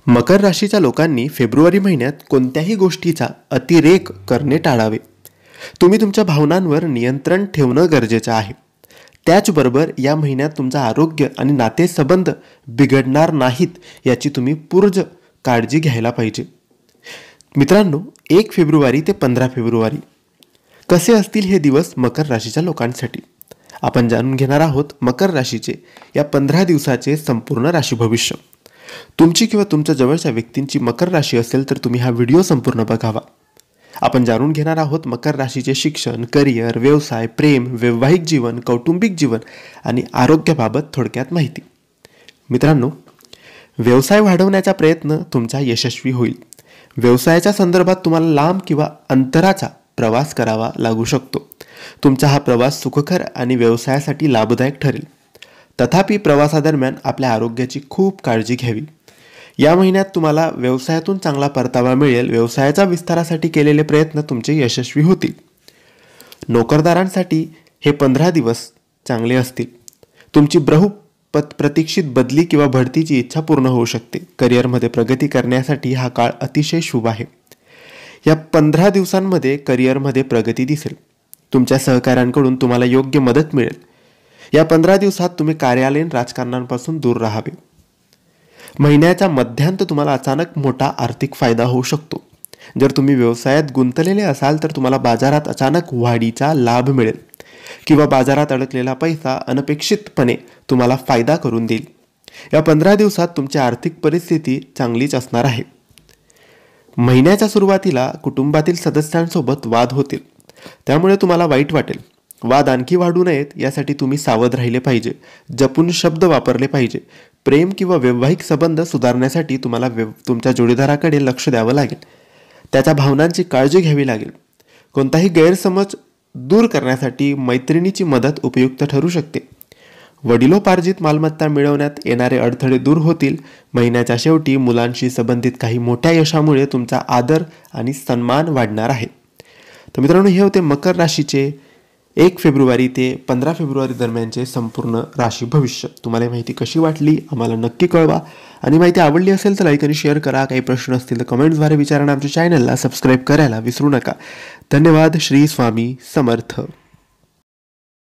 मकर राशीच्या लोकांनी फेब्रुवारी महिन्यात कोणत्याही गोष्टीचा अतिरेक करणे टाळावे. तुम्ही तुमच्या भावनांवर नियंत्रण ठेवणं गरजेचं आहे. त्याचबरोबर या महिन्यात तुमचं आरोग्य आणि नातेसंबंध बिघडणार नाहीत याची तुम्ही पूर्ण काळजी घ्यायला पाहिजे. मित्रांनो, 1 फेब्रुवारी ते 15 फेब्रुवारी कसे असतील हे दिवस मकर राशीच्या लोकांसाठी. आपण जाणून घेणार आहोत मकर राशीचे या 15 दिवसाचे संपूर्ण राशी भविष्य. तुमची किंवा तुमच्या जवळच्या व्यक्तींची मकर राशी असेल तर तुम्ही हा व्हिडिओ संपूर्ण बघावा. आपण जाणून घेणार आहोत मकर राशीचे शिक्षण, करिअर, व्यवसाय, प्रेम, वैवाहिक जीवन, कौटुंबिक जीवन आणि आरोग्याबाबत थोडक्यात माहिती. मित्रांनो, व्यवसाय वाढवण्याचा प्रयत्न तुमचा यशस्वी होईल. व्यवसायाच्या संदर्भात तुम्हाला लांब किंवा अंतराचा प्रवास करावा लागू शकतो. तुमचा हा प्रवास सुखकर आणि व्यवसायासाठी लाभदायक ठरेल. तथापि प्रवासादरम्यान आपल्या आरोग्याची खूप काळजी घ्यावी. या महिन्यात तुम्हाला व्यवसायातून चांगला परतावा मिळेल. व्यवसायाच्या विस्तारासाठी केलेले प्रयत्न तुमचे यशस्वी होतील. नोकरदारांसाठी हे 15 दिवस चांगले असतील. तुमची प्रतीक्षित बदली किंवा बढतीची इच्छा पूर्ण होऊ शकते. करिअरमध्ये प्रगती करण्यासाठी हा काळ अतिशय शुभ आहे. या 15 दिवसांमध्ये करिअरमध्ये प्रगती दिसेल. तुमच्या सहकाऱ्यांकडून तुम्हाला योग्य मदत मिळेल. या 15 दिवसात तुम्ही कार्यालयीन राजकारणापासून दूर राहावे. महिन्याच्या मध्यांत तुम्हाला अचानक मोठा आर्थिक फायदा होऊ शकतो. जर तुम्ही व्यवसायात गुंतलेले असाल तर तुम्हाला बाजारात अचानक वाढीचा लाभ मिळेल किंवा बाजारात अडकलेला पैसा अनपेक्षितपणे तुम्हाला फायदा करून देईल. या 15 दिवसात तुमची आर्थिक परिस्थिती चांगलीच असणार आहे. महिन्याच्या सुरुवातीला कुटुंबातील सदस्यांसोबत वाद होतील, त्यामुळे तुम्हाला वाईट वाटेल. वाद आणखी वाढू नयेत यासाठी तुम्ही सावध राहिले पाहिजे. जपून शब्द वापरले पाहिजे. प्रेम किंवा वैवाहिक संबंध सुधारण्यासाठी तुम्हाला तुमच्या जोडीदाराकडे लक्ष द्यावं लागेल. त्याच्या भावनांची काळजी घ्यावी लागेल. कोणताही गैरसमज दूर करण्यासाठी मैत्रिणीची मदत उपयुक्त ठरू शकते. वडिलोपार्जित मालमत्ता मिळवण्यात येणारे अडथळे दूर होतील. महिन्याच्या शेवटी मुलांशी संबंधित काही मोठ्या यशामुळे तुमचा आदर आणि सन्मान वाढणार आहे. तर मित्रांनो, हे होते मकर राशीचे 1 फेब्रुवारी ते 15 फेब्रुवारी दरम्यानचे संपूर्ण राशी भविष्य. तुम्हाला माहिती कशी वाटली आम्हाला नक्की कळवा. आणि माहिती आवडली असेल तर लाईक आणि शेअर करा. काही प्रश्न असतील तर कमेंट्सद्वारे विचारा. आमच्या चॅनलला सबस्क्राईब करायला विसरू नका. धन्यवाद. श्री स्वामी समर्थ.